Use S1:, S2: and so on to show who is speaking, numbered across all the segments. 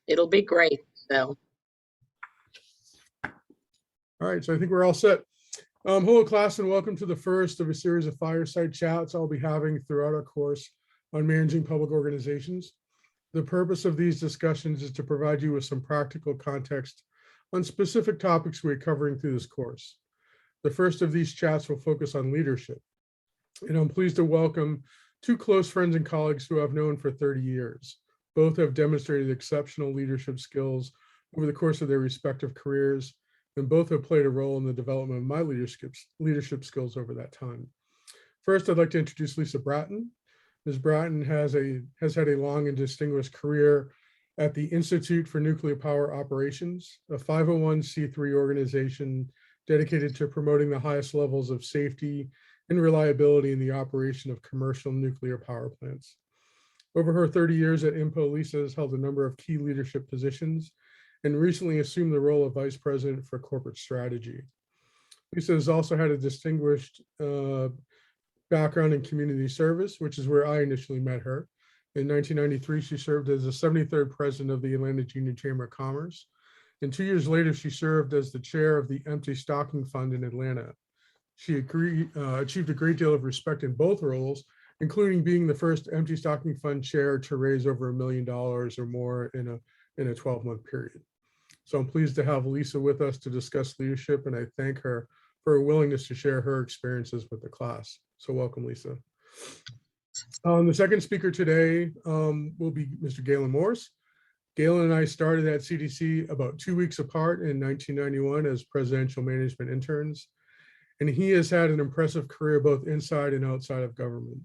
S1: It'll be great, so.
S2: All right, so I think we're all set. Hello, class, and welcome to the first of a series of fireside chats I'll be having throughout our course on managing public organizations. The purpose of these discussions is to provide you with some practical context on specific topics we're covering through this course. The first of these chats will focus on leadership, and I'm pleased to welcome two close friends and colleagues who I've known for 30 years. Both have demonstrated exceptional leadership skills over the course of their respective careers, and both have played a role in the development of my leadership skills over that time. First, I'd like to introduce Lisa Brattin. Ms. Brattin has had a long and distinguished career at the Institute for Nuclear Power Operations, a 501c3 organization dedicated to promoting the highest levels of safety and reliability in the operation of commercial nuclear power plants. Over her 30 years at INPO, Lisa has held a number of key leadership positions and recently assumed the role of Vice President for Corporate Strategy. Lisa has also had a distinguished background in community service, which is where I initially met her. In 1993, she served as the 73rd President of the Atlantic Union Chamber of Commerce. And 2 years later, she served as the chair of the Empty Stocking Fund in Atlanta. She achieved a great deal of respect in both roles, including being the first Empty Stocking Fund chair to raise over $1 million or more in a 12-month period. So I'm pleased to have Lisa with us to discuss leadership, and I thank her for her willingness to share her experiences with the class. So welcome, Lisa. The second speaker today will be Mr. Gaylon Morris. Gaylon and I started at CDC about 2 weeks apart in 1991 as presidential management interns, and he has had an impressive career both inside and outside of government.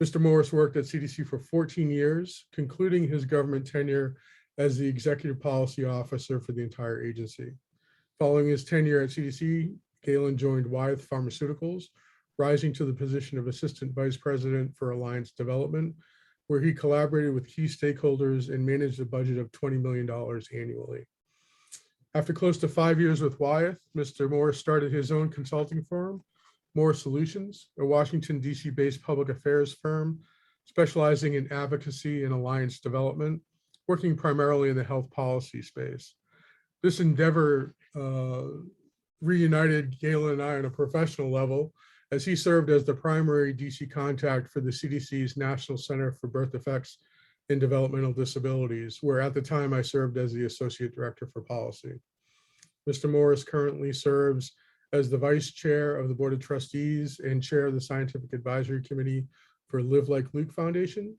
S2: Mr. Morris worked at CDC for 14 years, concluding his government tenure as the executive policy officer for the entire agency. Following his tenure at CDC, Gaylon joined Wyeth Pharmaceuticals, rising to the position of Assistant Vice President for Alliance Development, where he collaborated with key stakeholders and managed a budget of $20 million annually. After close to 5 years with Wyeth, Mr. Morris started his own consulting firm, Morris Solutions, a Washington, DC-based public affairs firm specializing in advocacy and alliance development, working primarily in the health policy space. This endeavor reunited Gaylon and I on a professional level, as he served as the primary DC contact for the CDC's National Center for Birth Defects and Developmental Disabilities, where at the time I served as the Associate Director for Policy. Mr. Morris currently serves as the Vice Chair of the Board of Trustees and Chair of the Scientific Advisory Committee for Live Like Luke Foundation.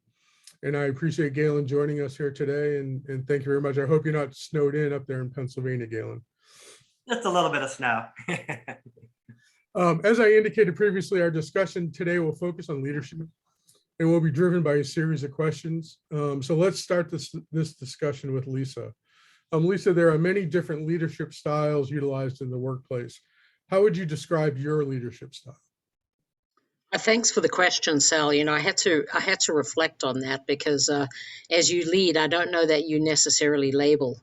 S2: And I appreciate Gaylon joining us here today, and thank you very much. I hope you're not snowed in up there in Pennsylvania, Gaylon.
S3: Just a little bit of snow.
S2: As I indicated previously, our discussion today will focus on leadership and will be driven by a series of questions. So let's start this discussion with Lisa. Lisa, there are many different leadership styles utilized in the workplace. How would you describe your leadership style?
S1: Thanks for the question, Sal. You know, I had to reflect on that because as you lead, I don't know that you necessarily label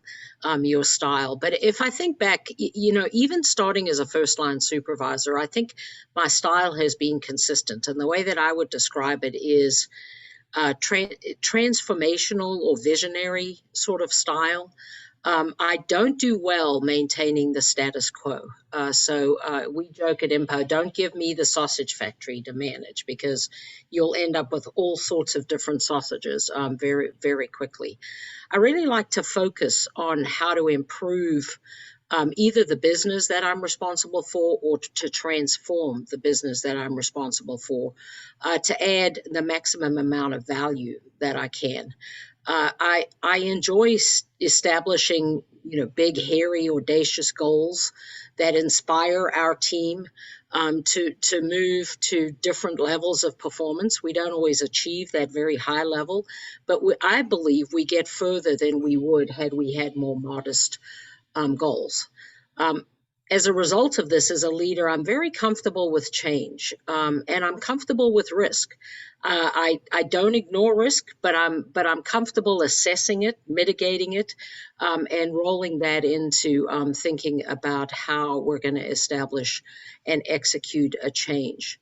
S1: your style. But if I think back, you know, even starting as a first-line supervisor, I think my style has been consistent. And the way that I would describe it is transformational or visionary sort of style. I don't do well maintaining the status quo. So we joke at INPO, don't give me the sausage factory to manage, because you'll end up with all sorts of different sausages very, very quickly. I really like to focus on how to improve either the business that I'm responsible for or to transform the business that I'm responsible for to add the maximum amount of value that I can. I enjoy establishing, you know, big, hairy, audacious goals that inspire our team to move to different levels of performance. We don't always achieve that very high level, but I believe we get further than we would had we had more modest goals. As a result of this, as a leader, I'm very comfortable with change, and I'm comfortable with risk. I don't ignore risk, but I'm comfortable assessing it, mitigating it, and rolling that into thinking about how we're going to establish and execute a change.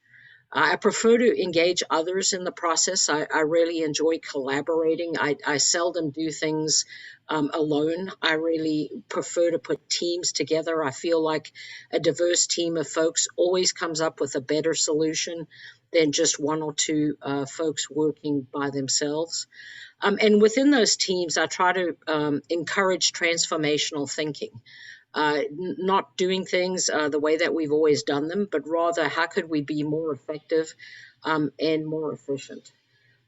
S1: I prefer to engage others in the process. I really enjoy collaborating. I seldom do things alone. I really prefer to put teams together. I feel like a diverse team of folks always comes up with a better solution than just one or two folks working by themselves. And within those teams, I try to encourage transformational thinking. Not doing things the way that we've always done them, but rather how could we be more effective and more efficient.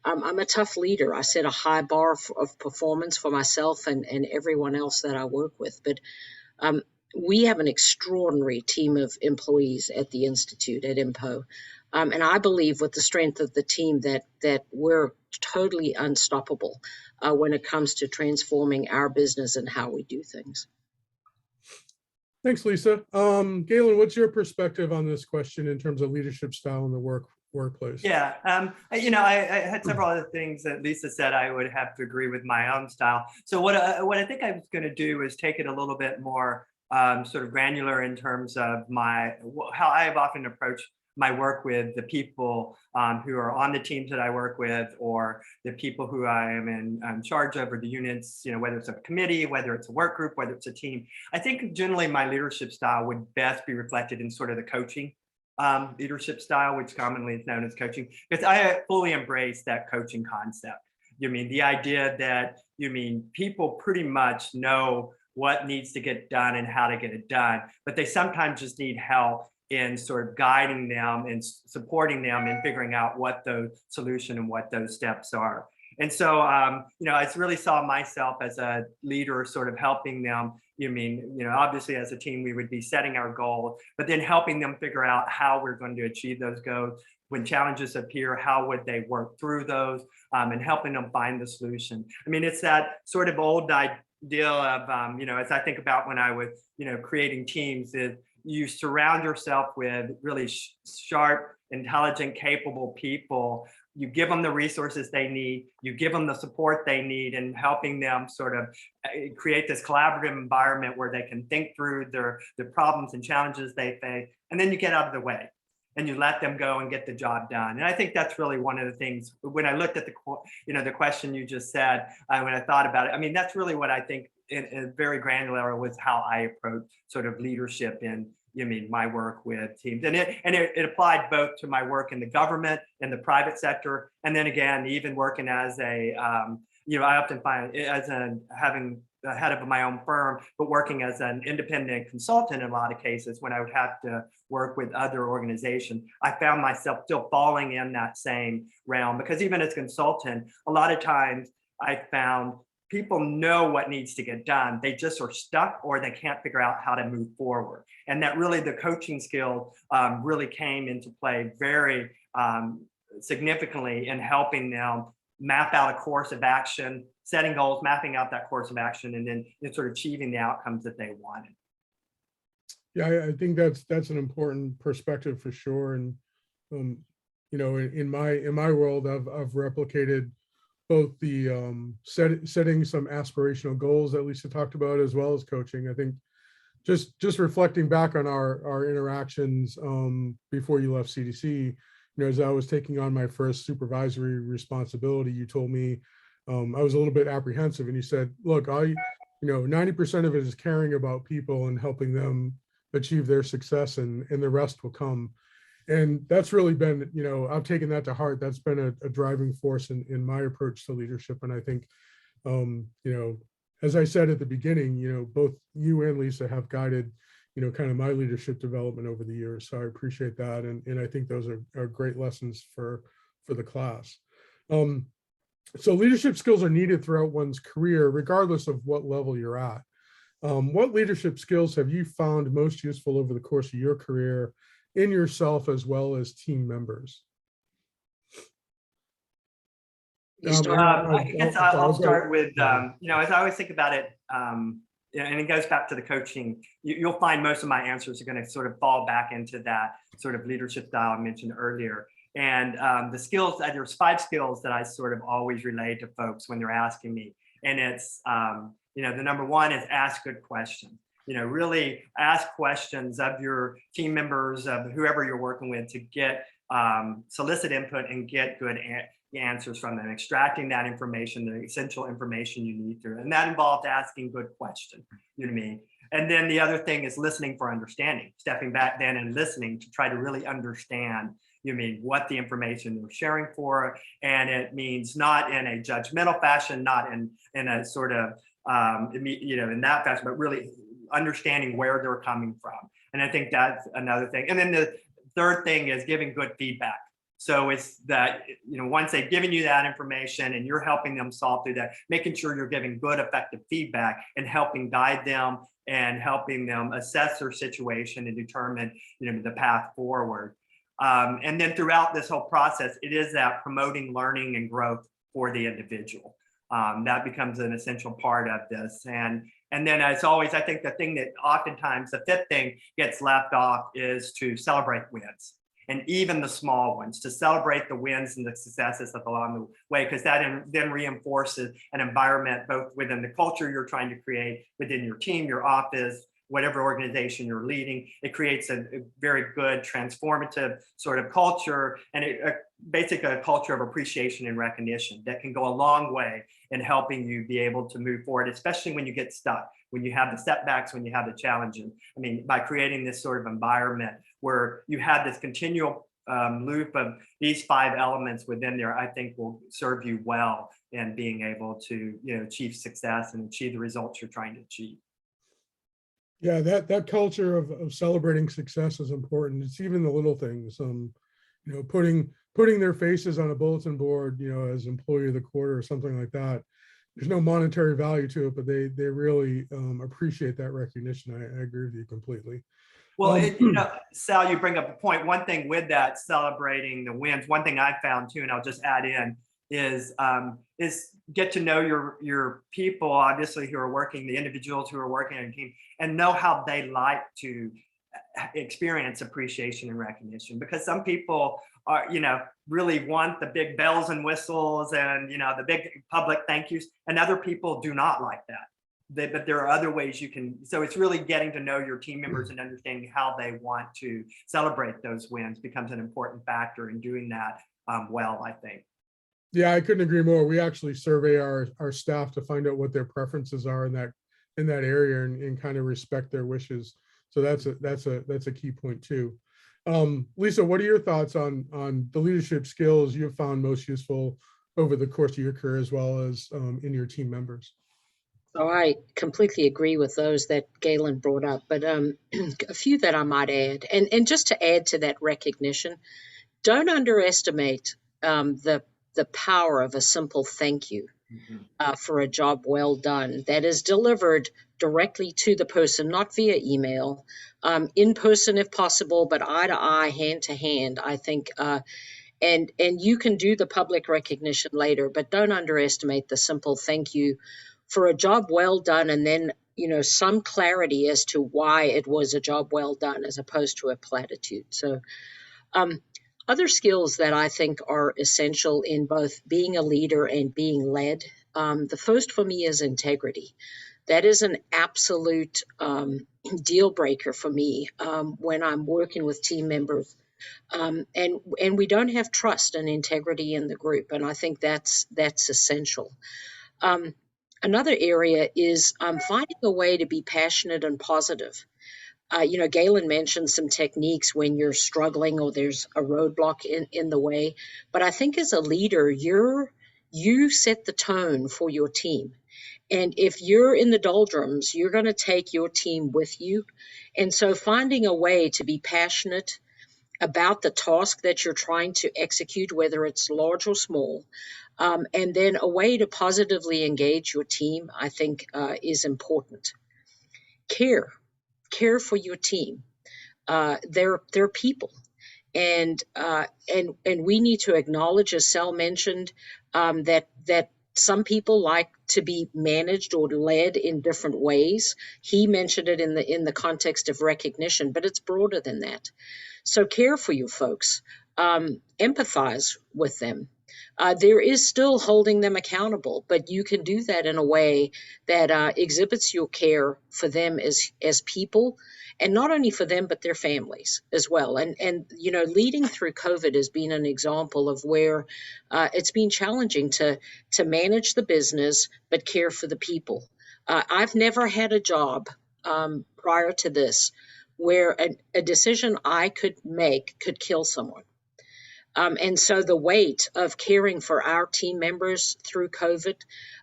S1: I'm a tough leader. I set a high bar of performance for myself and everyone else that I work with. But um, we have an extraordinary team of employees at the Institute at IMPO. And I believe with the strength of the team that we're totally unstoppable when it comes to transforming our business and how we do things.
S2: Thanks, Lisa. Gaylon, what's your perspective on this question in terms of leadership style in the workplace?
S3: Yeah, I had several other things that Lisa said. I would have to agree with my own style. So what I think I was going to do is take it a little bit more sort of granular in terms of how I have often approached my work with the people who are on the teams that I work with, or the people who I am in charge of, or the units, whether it's a committee, whether it's a work group, whether it's a team. I think generally my leadership style would best be reflected in sort of the coaching leadership style, which commonly is known as coaching, because I fully embrace that coaching concept. The idea that people pretty much know what needs to get done and how to get it done, but they sometimes just need help in sort of guiding them and supporting them in figuring out what those solution and what those steps are. And so, I really saw myself as a leader, sort of helping them. Obviously as a team, we would be setting our goals, but then helping them figure out how we're going to achieve those goals. When challenges appear, how would they work through those, and helping them find the solution. It's that sort of old idea of, as I think about when I was, creating teams, is you surround yourself with really sharp, intelligent, capable people. You give them the resources they need, you give them the support they need, and helping them sort of create this collaborative environment where they can think through their problems and challenges they face, and then you get out of the way and you let them go and get the job done. And I think that's really one of the things, when I looked at the question you just said, when I thought about it, that's really what I think in very granular was how I approach sort of leadership in my work with teams. And it applied both to my work in the government and the private sector. And then again, even working as I often find as having the head of my own firm, but working as an independent consultant in a lot of cases when I would have to work with other organizations, I found myself still falling in that same realm, because even as a consultant, a lot of times I found people know what needs to get done. They just are stuck, or they can't figure out how to move forward. And that really the coaching skills really came into play very significantly in helping them map out a course of action, setting goals, mapping out that course of action, and then sort of achieving the outcomes that they wanted.
S2: Yeah, I think that's an important perspective for sure. And in my world, I've replicated both the setting some aspirational goals that Lisa talked about, as well as coaching. I think just reflecting back on our interactions before you left CDC, as I was taking on my first supervisory responsibility, you told me I was a little bit apprehensive, and you said, look, 90% of it is caring about people and helping them achieve their success, and the rest will come. And that's really been, I've taken that to heart. That's been a driving force in my approach to leadership. And I think, as I said at the beginning, both you and Lisa have guided, kind of my leadership development over the years. So I appreciate that. And I think those are great lessons for the class. So leadership skills are needed throughout one's career, regardless of what level you're at. What leadership skills have you found most useful over the course of your career, in yourself as well as team members?
S3: I guess I'll start with, as I always think about it, and it goes back to the coaching, you'll find most of my answers are going to sort of fall back into that sort of leadership style I mentioned earlier. And the skills, there's 5 skills that I sort of always relay to folks when they're asking me. And it's, the number 1 is ask good questions. Really ask questions of your team members, of whoever you're working with, to get solicit input and get good answers from them, extracting that information, the essential information you need through. And that involves asking good questions, you know what I mean? And then the other thing is listening for understanding, stepping back then and listening to try to really understand, you mean, what the information they're sharing for. And it means not in a judgmental fashion, not in a sort of, in that fashion, but really understanding where they're coming from. And I think that's another thing. And then the third thing is giving good feedback. So it's that, once they've given you that information and you're helping them solve through that, making sure you're giving good, effective feedback and helping guide them and helping them assess their situation and determine, the path forward. And then throughout this whole process, it is that promoting learning and growth for the individual. That becomes an essential part of this. And then as always, I think the thing that oftentimes the fifth thing gets left off is to celebrate wins. And even the small ones, to celebrate the wins and the successes along the way, because that then reinforces an environment both within the culture you're trying to create, within your team, your office, whatever organization you're leading. It creates a very good transformative sort of culture, and basically a culture of appreciation and recognition that can go a long way in helping you be able to move forward, especially when you get stuck, when you have the setbacks, when you have the challenges. I mean, by creating this sort of environment where you have this continual loop of these 5 elements within there, I think will serve you well in being able to, achieve success and achieve the results you're trying to achieve.
S2: Yeah, that culture of celebrating success is important. It's even the little things, putting their faces on a bulletin board, as employee of the quarter or something like that. There's no monetary value to it, but they really appreciate that recognition. I agree with you completely.
S3: Well, Sal, you bring up a point. One thing with that celebrating the wins, one thing I found too, and I'll just add in, is get to know your people, obviously, who are working, the individuals who are working on a team, and know how they like to experience appreciation and recognition. Because some people are, really want the big bells and whistles and, the big public thank yous, and other people do not like that. But there are other ways you can, so it's really getting to know your team members and understanding how they want to celebrate those wins becomes an important factor in doing that well, I think.
S2: Yeah, I couldn't agree more. We actually survey our staff to find out what their preferences are in that area and kind of respect their wishes. So that's a key point too. Lisa, what are your thoughts on the leadership skills you've found most useful over the course of your career, as well as in your team members?
S1: So I completely agree with those that Gaylon brought up, but a few that I might add, and just to add to that recognition, don't underestimate the power of a simple thank you for a job well done that is delivered directly to the person, not via email, in person if possible, but eye to eye, hand to hand, I think. And you can do the public recognition later, but don't underestimate the simple thank you for a job well done, and then some clarity as to why it was a job well done as opposed to a platitude. So other skills that I think are essential in both being a leader and being led, the first for me is integrity. That is an absolute deal breaker for me when I'm working with team members. And we don't have trust and integrity in the group, and I think that's essential. Another area is finding a way to be passionate and positive. Gaylon mentioned some techniques when you're struggling or there's a roadblock in the way, but I think as a leader, you set the tone for your team. And if you're in the doldrums, you're going to take your team with you. And so finding a way to be passionate about the task that you're trying to execute, whether it's large or small, and then a way to positively engage your team, I think is important. Care for your team. They're people, and we need to acknowledge, as Sal mentioned, that some people like to be managed or led in different ways. He mentioned it in the context of recognition, but it's broader than that. So care for your folks, empathize with them. there is still holding them accountable, but you can do that in a way that exhibits your care for them as people, and not only for them but their families as well. And leading through COVID has been an example of where it's been challenging to manage the business but care for the people. I've never had a job prior to this where a decision I could make could kill someone. And so the weight of caring for our team members through COVID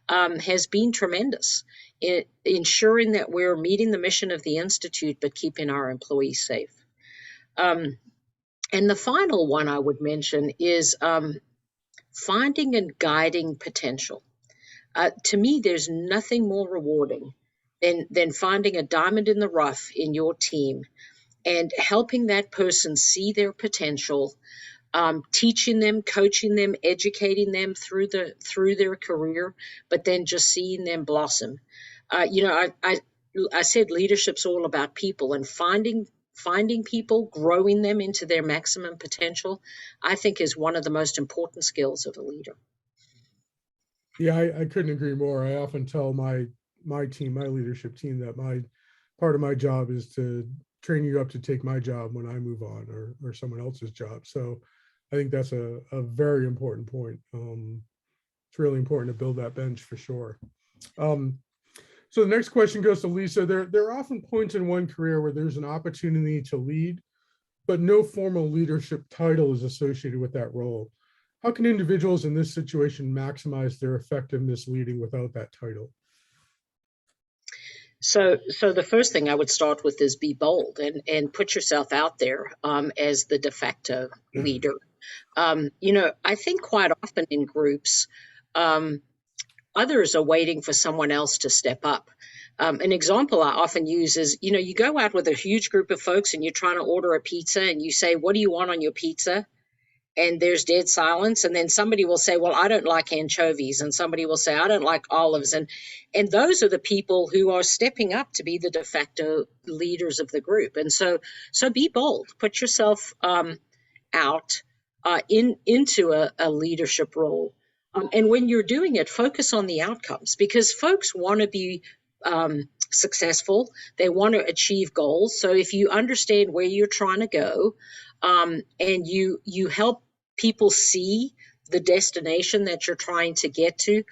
S1: has been tremendous, ensuring that we're meeting the mission of the Institute, but keeping our employees safe. And the final one I would mention is finding and guiding potential. To me, there's nothing more rewarding than finding a diamond in the rough in your team and helping that person see their potential, teaching them, coaching them, educating them through their career, but then just seeing them blossom. I said leadership's all about people, and finding people, growing them into their maximum potential, I think is one of the most important skills of a leader.
S2: Yeah, I couldn't agree more. I often tell my team, my leadership team, that part of my job is to train you up to take my job when I move on, or someone else's job. So I think that's a very important point. It's really important to build that bench for sure. So the next question goes to Lisa. There are often points in one career where there's an opportunity to lead, but no formal leadership title is associated with that role. How can individuals in this situation maximize their effectiveness leading without that title?
S1: So the first thing I would start with is be bold and put yourself out there as the de facto leader. I think quite often in groups, others are waiting for someone else to step up. An example I often use is, you go out with a huge group of folks and you're trying to order a pizza and you say, what do you want on your pizza? And there's dead silence. And then somebody will say, well, I don't like anchovies. And somebody will say, I don't like olives. And those are the people who are stepping up to be the de facto leaders of the group. And so be bold, put yourself out into a leadership role. And when you're doing it, focus on the outcomes, because folks want to be successful. They want to achieve goals. So if you understand where you're trying to go, and you help people see the destination that you're trying to get to,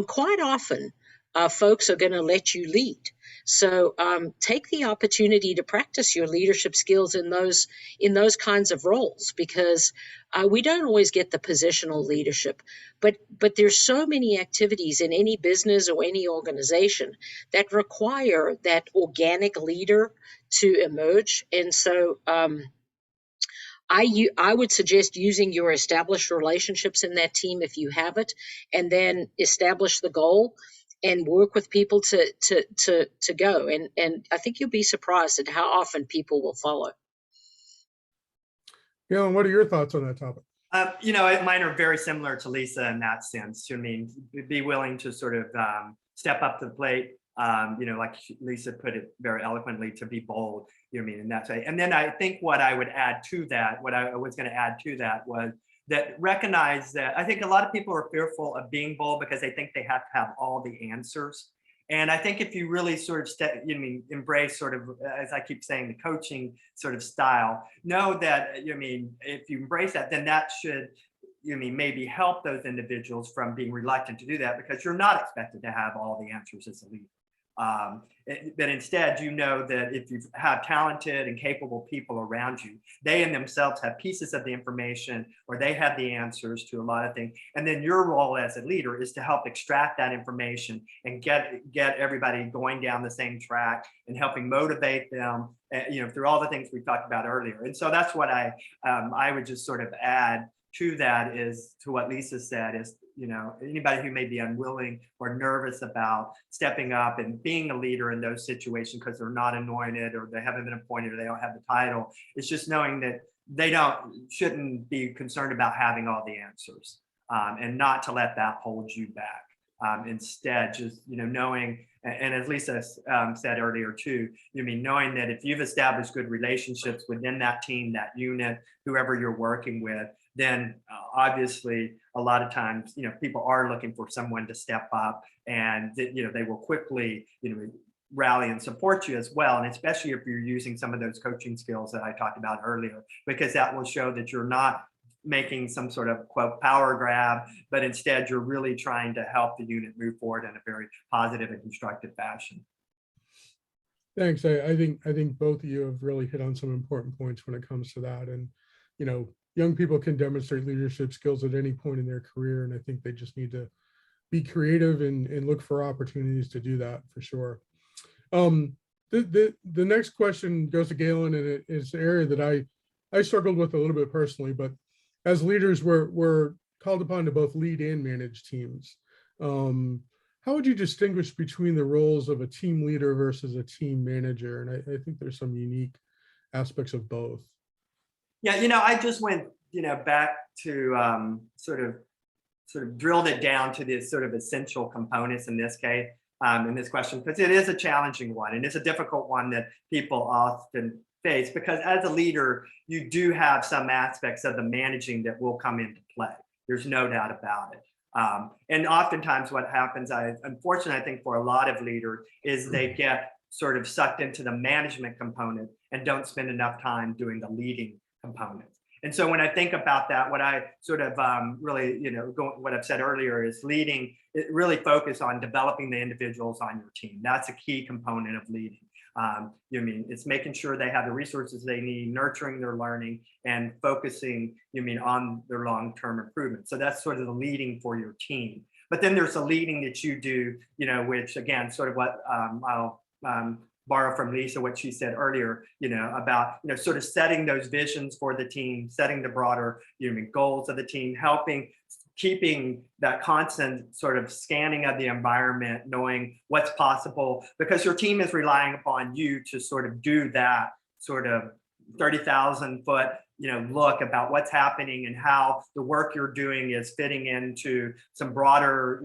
S1: quite often folks are going to let you lead. So take the opportunity to practice your leadership skills in those kinds of roles, because we don't always get the positional leadership, but there's so many activities in any business or any organization that require that organic leader to emerge. And so I would suggest using your established relationships in that team if you have it, and then establish the goal and work with people to go. And I think you'll be surprised at how often people will follow.
S2: Gaylon, what are your thoughts on that topic?
S3: Mine are very similar to Lisa in that sense. Be willing to sort of step up to the plate. Like Lisa put it very eloquently, to be bold. In that way. And then I think what I would add to that, what I was going to add to that was that recognize that I think a lot of people are fearful of being bold because they think they have to have all the answers. And I think if you really sort of embrace sort of, as I keep saying, the coaching sort of style, know that, if you embrace that, then that should, maybe help those individuals from being reluctant to do that, because you're not expected to have all the answers as a leader. But instead, that if you have talented and capable people around you, they in themselves have pieces of the information, or they have the answers to a lot of things. And then your role as a leader is to help extract that information and get everybody going down the same track and helping motivate them, through all the things we talked about earlier. And so that's what I would just sort of add to that, is to what Lisa said, is anybody who may be unwilling or nervous about stepping up and being a leader in those situations because they're not anointed, or they haven't been appointed, or they don't have the title, it's just knowing that they shouldn't be concerned about having all the answers, and not to let that hold you back. Instead, just knowing, and as Lisa said earlier too, knowing that if you've established good relationships within that team, that unit, whoever you're working with, then obviously a lot of times, people are looking for someone to step up, and they will quickly, rally and support you as well. And especially if you're using some of those coaching skills that I talked about earlier, because that will show that you're not making some sort of quote power grab, but instead you're really trying to help the unit move forward in a very positive and constructive fashion.
S2: Thanks. I think both of you have really hit on some important points when it comes to that. And, young people can demonstrate leadership skills at any point in their career. And I think they just need to be creative and look for opportunities to do that for sure. The next question goes to Gaylon, and it's an area that I struggled with a little bit personally, but as leaders, we're called upon to both lead and manage teams. How would you distinguish between the roles of a team leader versus a team manager? And I think there's some unique aspects of both.
S3: Yeah, I just went, back to sort of drilled it down to the sort of essential components in this case, in this question, because it is a challenging one, and it's a difficult one that people often face, because as a leader, you do have some aspects of the managing that will come into play. There's no doubt about it. And oftentimes what happens, unfortunately, I think for a lot of leaders, is they get sort of sucked into the management component and don't spend enough time doing the leading component. And so when I think about that, what I sort of really, what I've said earlier is leading, really focus on developing the individuals on your team. That's a key component of leading. It's making sure they have the resources they need, nurturing their learning, and focusing, on their long-term improvement. So that's sort of the leading for your team. But then there's the leading that you do, which again, sort of what I'll borrow from Lisa, what she said earlier, about, sort of setting those visions for the team, setting the broader, goals of the team, keeping that constant sort of scanning of the environment, knowing what's possible, because your team is relying upon you to sort of do that sort of 30,000 foot, look about what's happening and how the work you're doing is fitting into some broader,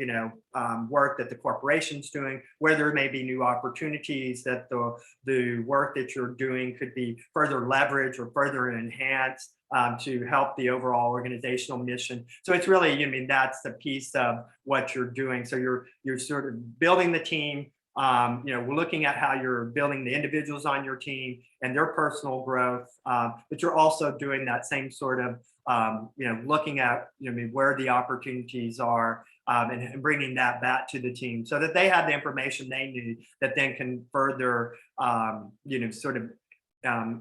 S3: work that the corporation's doing, where there may be new opportunities that the work that you're doing could be further leveraged or further enhanced to help the overall organizational mission. So it's really, that's the piece of what you're doing. So you're sort of building the team. We're looking at how you're building the individuals on your team and their personal growth, but you're also doing that same sort of, looking at, where the opportunities are, and bringing that back to the team so that they have the information they need that then can further, sort of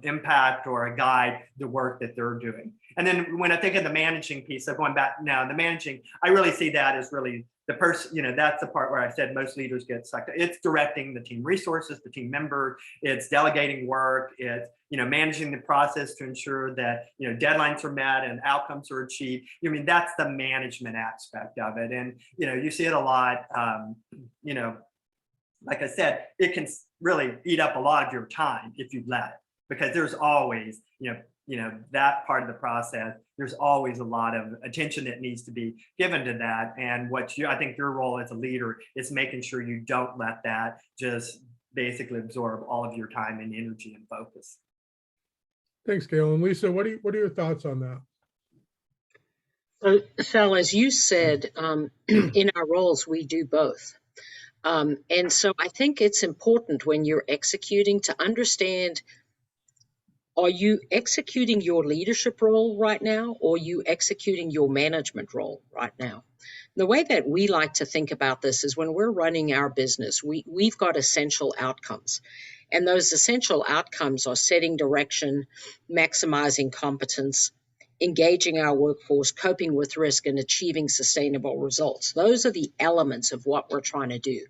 S3: impact or guide the work that they're doing. And then when I think of the managing piece, so going back now, the managing, I really see that as really the person, that's the part where I said most leaders get sucked. It's directing the team resources, the team member, it's delegating work, it's, managing the process to ensure that, deadlines are met and outcomes are achieved. That's the management aspect of it. And, you see it a lot, like I said, it can really eat up a lot of your time if you let it, because there's always, that part of the process, there's always a lot of attention that needs to be given to that. And I think your role as a leader is making sure you don't let that just basically absorb all of your time and energy and focus.
S2: Thanks, Gaylon. Lisa, what are your thoughts on that?
S1: So, Sal, as you said, in our roles, we do both. And so I think it's important when you're executing to understand, are you executing your leadership role right now, or are you executing your management role right now? The way that we like to think about this is when we're running our business, we've got essential outcomes. And those essential outcomes are setting direction, maximizing competence, engaging our workforce, coping with risk, and achieving sustainable results. Those are the elements of what we're trying to do.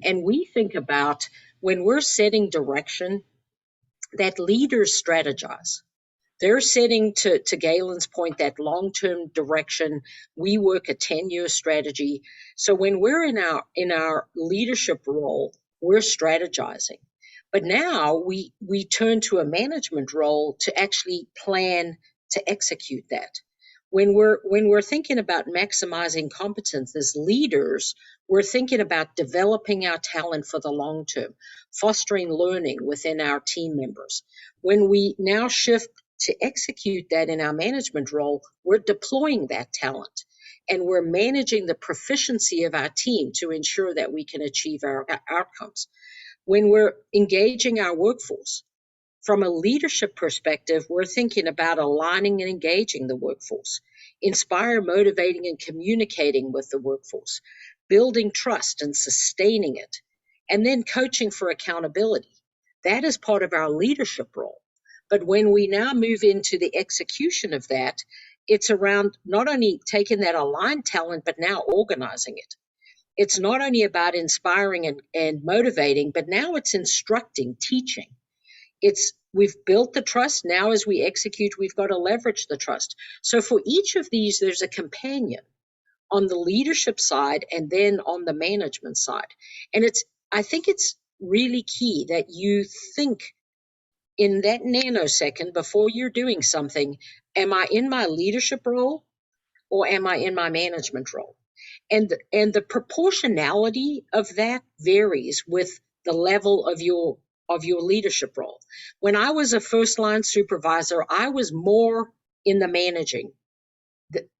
S1: And we think about when we're setting direction, that leaders strategize. They're setting, to Gaylon's point, that long-term direction. We work a 10-year strategy. So when we're in our leadership role, we're strategizing. But now we turn to a management role to actually plan to execute that. When we're thinking about maximizing competence as leaders, we're thinking about developing our talent for the long term, fostering learning within our team members. When we now shift to execute that in our management role, we're deploying that talent and we're managing the proficiency of our team to ensure that we can achieve our outcomes. When we're engaging our workforce, from a leadership perspective, we're thinking about aligning and engaging the workforce, inspire, motivating, and communicating with the workforce, building trust and sustaining it, and then coaching for accountability. That is part of our leadership role. But when we now move into the execution of that, it's around not only taking that aligned talent, but now organizing it. It's not only about inspiring and motivating, but now it's instructing, teaching. We've built the trust. Now as we execute, we've got to leverage the trust. So for each of these, there's a companion on the leadership side and then on the management side. And I think it's really key that you think in that nanosecond before you're doing something, am I in my leadership role or am I in my management role? And the proportionality of that varies with the level of your leadership role. When I was a first line supervisor, I was more in the managing.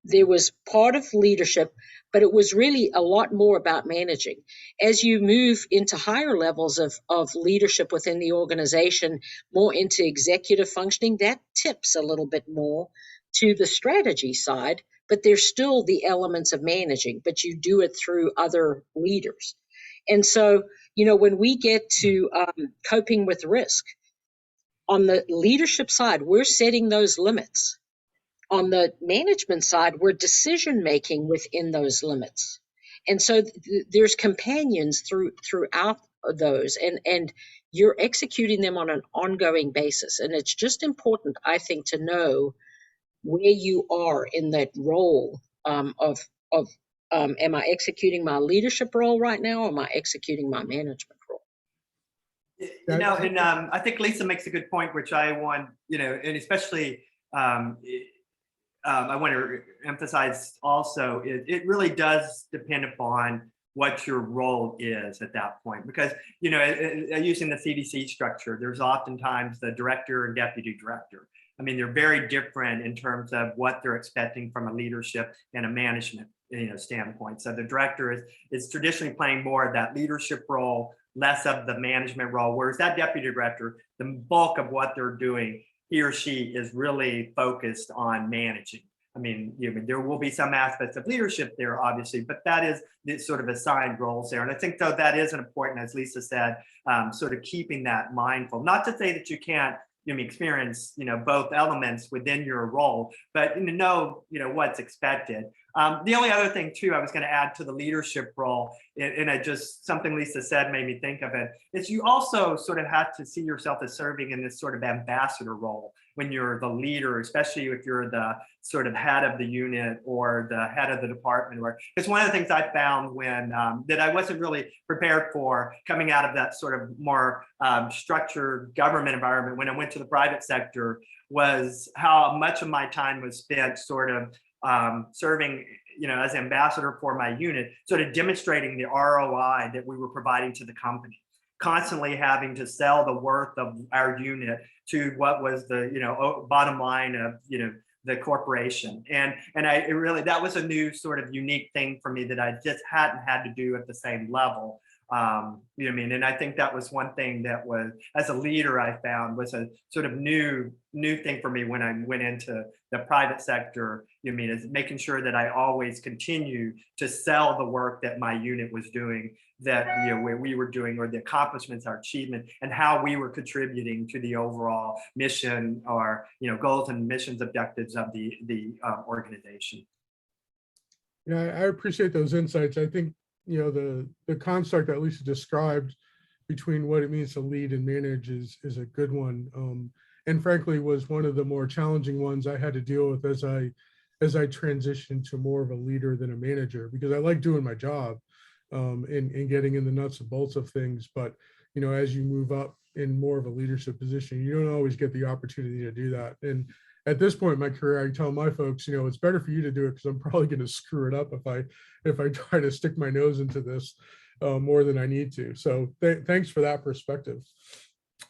S1: There was part of leadership, but it was really a lot more about managing. As you move into higher levels of leadership within the organization, more into executive functioning, that tips a little bit more to the strategy side, but there's still the elements of managing, but you do it through other leaders. And so, when we get to coping with risk, on the leadership side, we're setting those limits. On the management side, we're decision making within those limits. And so there's companions throughout those, and you're executing them on an ongoing basis. And it's just important, I think, to know where you are in that role of am I executing my leadership role right now, or am I executing my management role?
S3: And I think Lisa makes a good point, which I want, and especially I want to emphasize also, it really does depend upon what your role is at that point. Because, using the CDC structure, there's oftentimes the director and deputy director. I mean, they're very different in terms of what they're expecting from a leadership and a management standpoint. So the director is traditionally playing more of that leadership role, less of the management role, whereas that deputy director, the bulk of what they're doing, he or she is really focused on managing. I mean, there will be some aspects of leadership there, obviously, but that is the sort of assigned roles there. And I think, though, that is important, as Lisa said, sort of keeping that mindful. Not to say that you can't experience both elements within your role, but know what's expected. The only other thing too I was going to add to the leadership role, and it just something Lisa said made me think of it, is you also sort of have to see yourself as serving in this sort of ambassador role when you're the leader, especially if you're the sort of head of the unit or the head of the department. It's one of the things I found when that I wasn't really prepared for coming out of that sort of more structured government environment when I went to the private sector, was how much of my time was spent sort of serving, as ambassador for my unit, sort of demonstrating the ROI that we were providing to the company, constantly having to sell the worth of our unit to what was the bottom line of the corporation. And I really, that was a new sort of unique thing for me that I just hadn't had to do at the same level. And I think that was one thing that was, as a leader, I found was a sort of new thing for me when I went into the private sector. Is making sure that I always continue to sell the work that my unit was doing, that we were doing, or the accomplishments, our achievement, and how we were contributing to the overall mission, or goals and missions, objectives of the organization.
S2: Yeah, I appreciate those insights. I think the construct that Lisa described between what it means to lead and manage is a good one, and frankly was one of the more challenging ones I had to deal with as I transitioned to more of a leader than a manager, because I like doing my job and getting in the nuts and bolts of things, but as you move up in more of a leadership position, you don't always get the opportunity to do that. And at this point in my career, I tell my folks, it's better for you to do it, because I'm probably going to screw it up if I try to stick my nose into this more than I need to. So thanks for that perspective.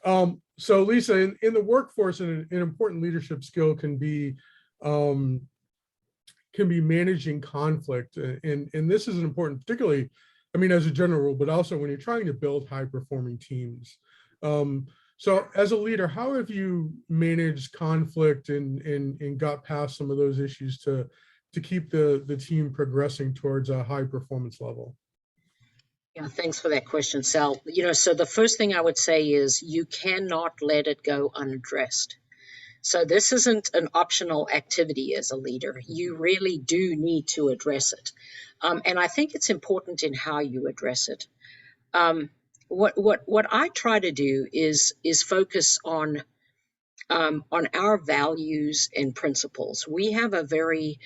S2: So Lisa, in the workforce, an important leadership skill um, can be managing conflict. And this is important, particularly, I mean, as a general rule, but also when you're trying to build high performing teams. So as a leader, how have you managed conflict and got past some of those issues to keep the team progressing towards a high performance level?
S1: Yeah, thanks for that question, Sal. So the first thing I would say is you cannot let it go unaddressed. So this isn't an optional activity as a leader. You really do need to address it. And I think it's important in how you address it. What I try to do is focus on our values and principles. We have a very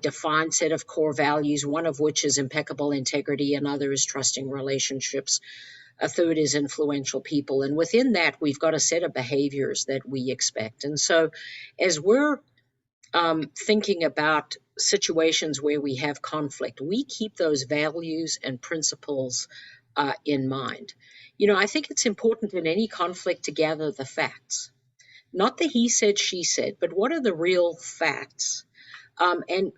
S1: defined set of core values, one of which is impeccable integrity, another is trusting relationships, a third is influential people. And within that, we've got a set of behaviors that we expect. And so as we're thinking about situations where we have conflict, we keep those values and principles in mind. I think it's important in any conflict to gather the facts, not the he said, she said, but what are the real facts, and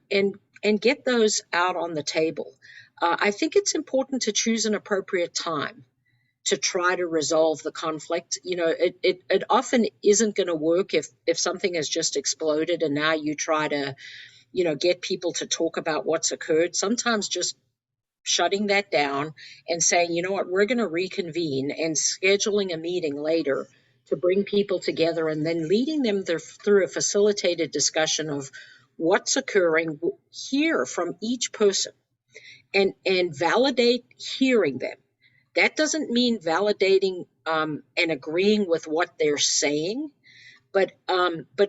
S1: get those out on the table. I think it's important to choose an appropriate time to try to resolve the conflict. It often isn't going to work if something has just exploded and now you try to, get people to talk about what's occurred. Sometimes just shutting that down and saying, you know what, we're going to reconvene, and scheduling a meeting later to bring people together and then leading them through a facilitated discussion of what's occurring, hear from each person and validate hearing them. That doesn't mean validating and agreeing with what they're saying, but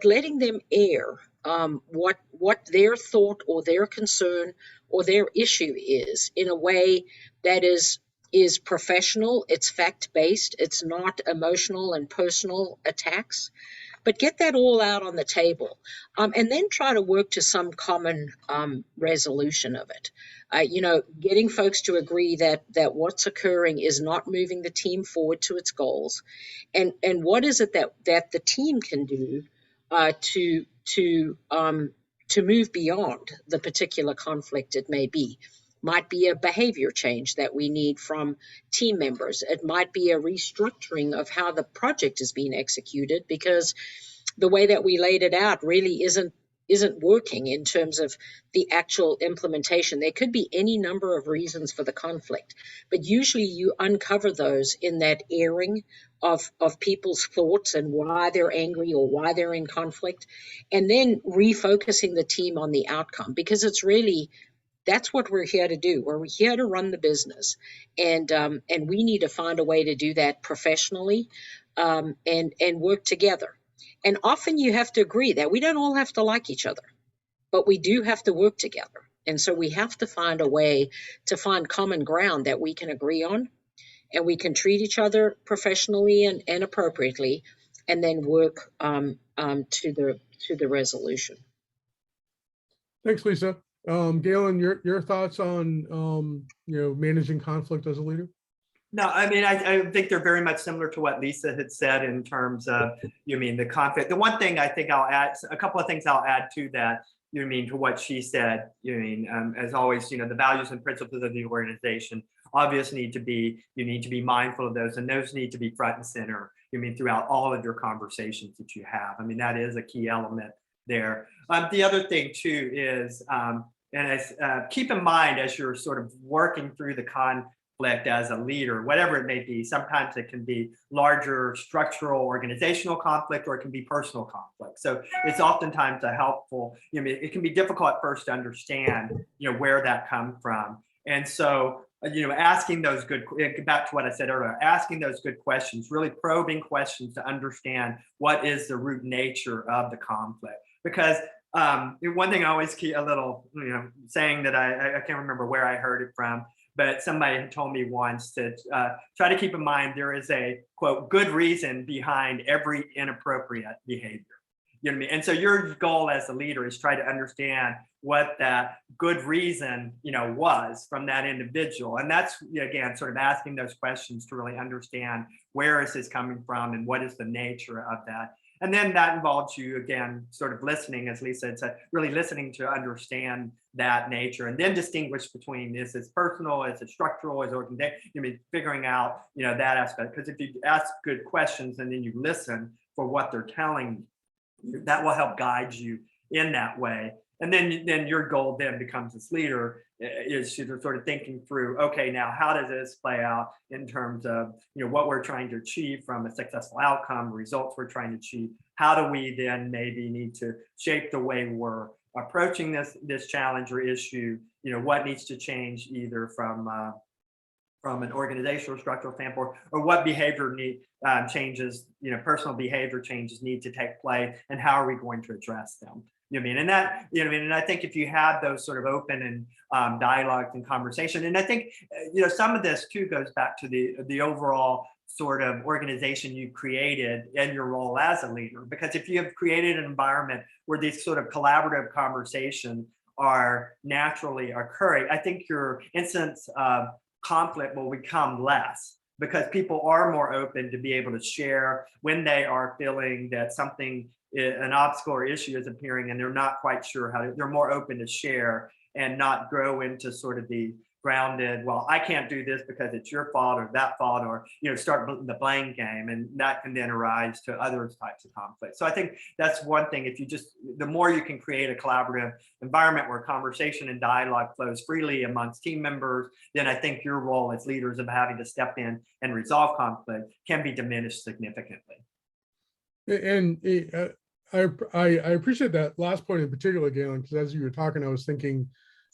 S1: letting them air what their thought or their concern or their issue is in a way that is professional, it's fact-based, it's not emotional and personal attacks. But get that all out on the table, and then try to work to some common resolution of it. Getting folks to agree that what's occurring is not moving the team forward to its goals, and what is it that the team can do to move beyond the particular conflict it may be. Might be a behavior change that we need from team members. It might be a restructuring of how the project is being executed because the way that we laid it out really isn't working in terms of the actual implementation. There could be any number of reasons for the conflict, but usually you uncover those in that airing of people's thoughts and why they're angry or why they're in conflict, and then refocusing the team on the outcome, because it's really, that's what we're here to do. We're here to run the business, and we need to find a way to do that professionally, and work together. And often you have to agree that we don't all have to like each other, but we do have to work together. And so we have to find a way to find common ground that we can agree on, and we can treat each other professionally and appropriately, and then work to the resolution.
S2: Thanks, Lisa. Gaylon, your thoughts on managing conflict as a leader?
S3: No, I mean, I think they're very much similar to what Lisa had said in terms of, the conflict. The one thing I think I'll add, a couple of things I'll add to that, to what she said, as always, the values and principles of the organization obviously need to be mindful of those, and those need to be front and center, throughout all of your conversations that you have. I mean, that is a key element there. The other thing too is, keep in mind as you're sort of working through the conflict as a leader, whatever it may be. Sometimes it can be larger structural organizational conflict, or it can be personal conflict. So it's oftentimes a helpful, it can be difficult at first to understand, where that comes from. And so, asking those back to what I said earlier, asking those good questions, really probing questions to understand what is the root nature of the conflict. Because one thing I always keep a little, saying that I can't remember where I heard it from, but somebody told me once to try to keep in mind there is a, quote, good reason behind every inappropriate behavior. You know what I mean? And so your goal as a leader is try to understand what that good reason, was from that individual. And that's, again, sort of asking those questions to really understand where is this coming from and what is the nature of that. And then that involves you, again, sort of listening, as Lisa said, really listening to understand that nature, and then distinguish between, is this personal, is it structural, is it figuring out, that aspect. Because if you ask good questions and then you listen for what they're telling you, that will help guide you in that way. And then your goal then becomes, as leader, is to sort of thinking through, okay, now how does this play out in terms of what we're trying to achieve from a successful outcome, results we're trying to achieve. How do we then maybe need to shape the way we're approaching this challenge or issue? What needs to change either from an organizational structural standpoint, or what behavior changes, personal behavior changes need to take place, and how are we going to address them? And that, and I think if you have those sort of open and dialogue and conversation, and I think, some of this too goes back to the overall sort of organization you've created in your role as a leader. Because if you have created an environment where these sort of collaborative conversations are naturally occurring, I think your instance of conflict will become less, because people are more open to be able to share when they are feeling that something, an obstacle or issue is appearing and they're not quite sure how to, they're more open to share and not grow into sort of the grounded, well, I can't do this because it's your fault or that fault, or start the blame game, and that can then arise to other types of conflict. So I think that's one thing. If you the more you can create a collaborative environment where conversation and dialogue flows freely amongst team members, then I think your role as leaders of having to step in and resolve conflict can be diminished significantly.
S2: And I appreciate that last point in particular, Gaylon, because as you were talking, I was thinking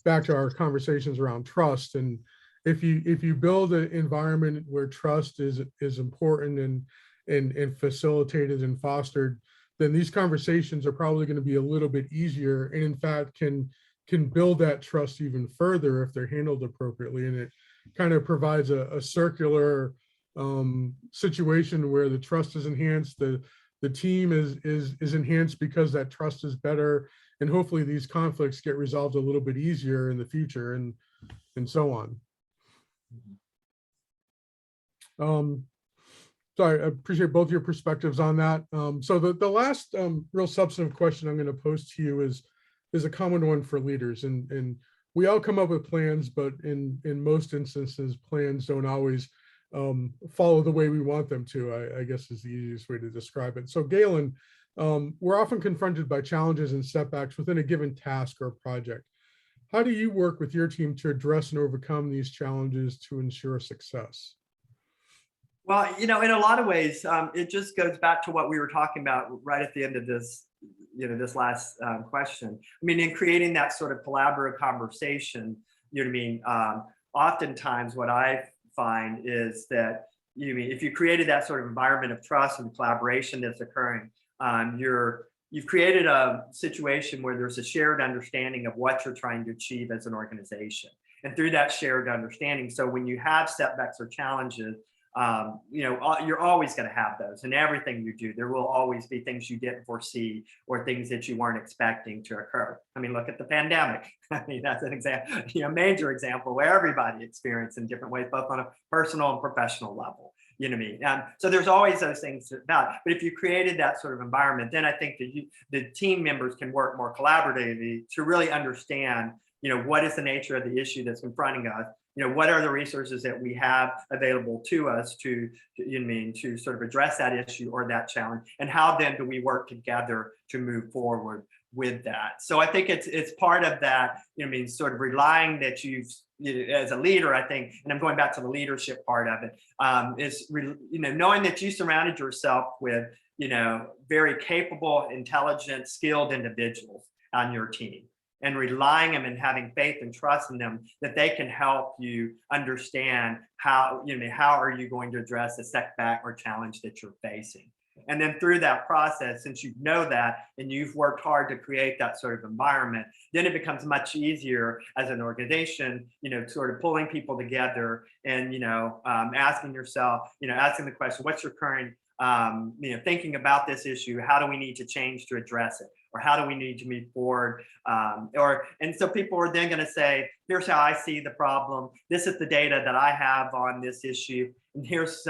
S2: back to our conversations around trust. And if you build an environment where trust is important and facilitated and fostered, then these conversations are probably going to be a little bit easier, and in fact can build that trust even further if they're handled appropriately. And it kind of provides a circular situation where the trust is enhanced, the team is enhanced because that trust is better, and hopefully these conflicts get resolved a little bit easier in the future, and so on. So I appreciate both your perspectives on that. So the last real substantive question I'm going to pose to you is a common one for leaders, and we all come up with plans, but in most instances, plans don't always follow the way we want them to, I guess is the easiest way to describe it. So Gaylon, we're often confronted by challenges and setbacks within a given task or project. How do you work with your team to address and overcome these challenges to ensure success?
S3: Well, in a lot of ways, it just goes back to what we were talking about right at the end of this, this last question. I mean, in creating that sort of collaborative conversation, oftentimes what I find is that if you created that sort of environment of trust and collaboration that's occurring, you've created a situation where there's a shared understanding of what you're trying to achieve as an organization. And through that shared understanding, so when you have setbacks or challenges, you're always going to have those in everything you do. There will always be things you didn't foresee or things that you weren't expecting to occur. I mean, look at the pandemic. I mean, that's an example, a major example where everybody experienced in different ways, both on a personal and professional level. So there's always those things about it. But if you created that sort of environment, then I think that the team members can work more collaboratively to really understand, what is the nature of the issue that's confronting us. What are the resources that we have available to us to sort of address that issue or that challenge, and how then do we work together to move forward with that? So I think it's part of that, sort of relying that as a leader, I think, and I'm going back to the leadership part of it, is knowing that you surrounded yourself with very capable, intelligent, skilled individuals on your team, and relying on them and having faith and trust in them that they can help you understand how are you going to address the setback or challenge that you're facing. And then through that process, since you know that and you've worked hard to create that sort of environment, then it becomes much easier as an organization, sort of pulling people together and, asking yourself, asking the question, what's your current, thinking about this issue? How do we need to change to address it? Or how do we need to move forward? And so people are then going to say, here's how I see the problem. This is the data that I have on this issue. And here's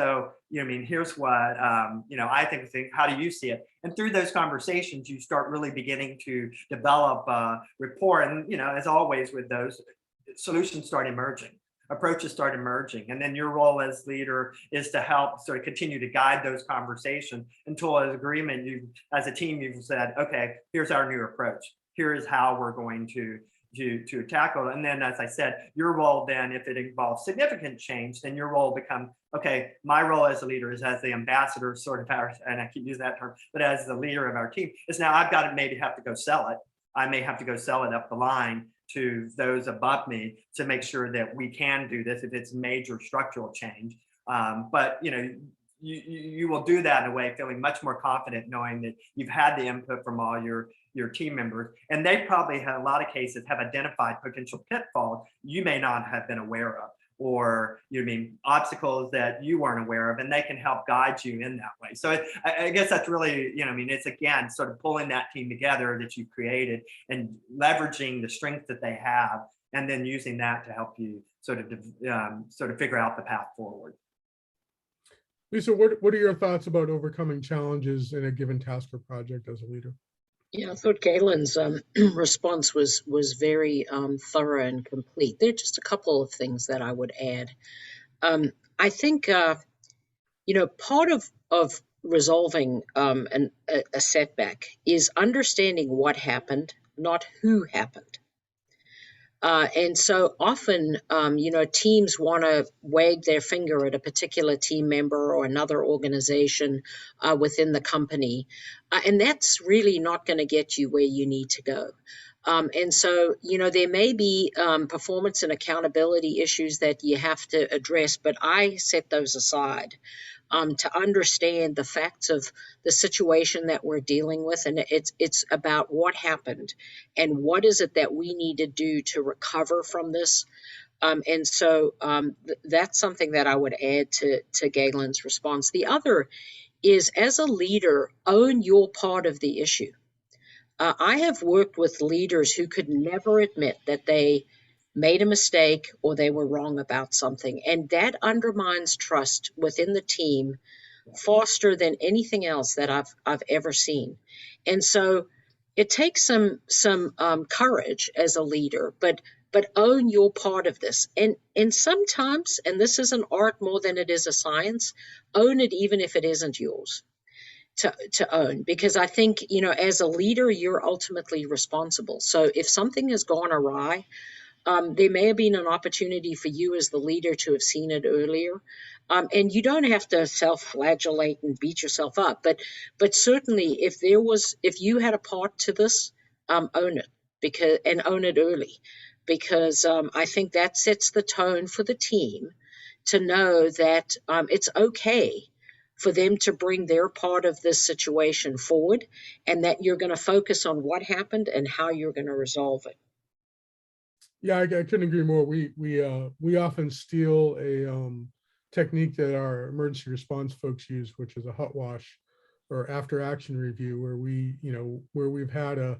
S3: here's what, I think, how do you see it? And through those conversations, you start really beginning to develop rapport. And, as always with those, solutions start emerging. Approaches start emerging. And then your role as leader is to help sort of continue to guide those conversations until as agreement, as a team, you've said, okay, here's our new approach. Here is how we're going to tackle it. And then, as I said, your role then, if it involves significant change, then your role becomes, okay, my role as a leader is as the ambassador sort of our, and I keep using that term, but as the leader of our team is now I've got to maybe have to go sell it. I may have to go sell it up the line to those above me to make sure that we can do this if it's major structural change. But you will do that in a way feeling much more confident knowing that you've had the input from all your team members, and they probably in a lot of cases have identified potential pitfalls you may not have been aware of, or obstacles that you weren't aware of, and they can help guide you in that way. So I guess that's really, it's again sort of pulling that team together that you've created and leveraging the strength that they have, and then using that to help you sort of figure out the path forward.
S2: Lisa, what are your thoughts about overcoming challenges in a given task or project as a leader?
S1: Yeah, I thought Gaylon's response was very thorough and complete. There are just a couple of things that I would add. I think part of resolving a setback is understanding what happened, not who happened. And so often, teams want to wag their finger at a particular team member or another organization within the company. And that's really not going to get you where you need to go. And so, there may be performance and accountability issues that you have to address, but I set those aside. To understand the facts of the situation that we're dealing with. And it's about what happened and what is it that we need to do to recover from this. And so that's something that I would add to Gaylon's response. The other is, as a leader, own your part of the issue. I have worked with leaders who could never admit that they made a mistake or they were wrong about something. And that undermines trust within the team faster than anything else that I've ever seen. And so it takes some courage as a leader, but own your part of this. And sometimes, and this is an art more than it is a science, own it even if it isn't yours to own. Because I think, as a leader, you're ultimately responsible. So if something has gone awry, there may have been an opportunity for you as the leader to have seen it earlier. And you don't have to self-flagellate and beat yourself up. But certainly if you had a part to this, own it and own it early. Because I think that sets the tone for the team to know that it's okay for them to bring their part of this situation forward, and that you're going to focus on what happened and how you're going to resolve it.
S2: Yeah, I couldn't agree more. We often steal a technique that our emergency response folks use, which is a hot wash or after action review, where we've had a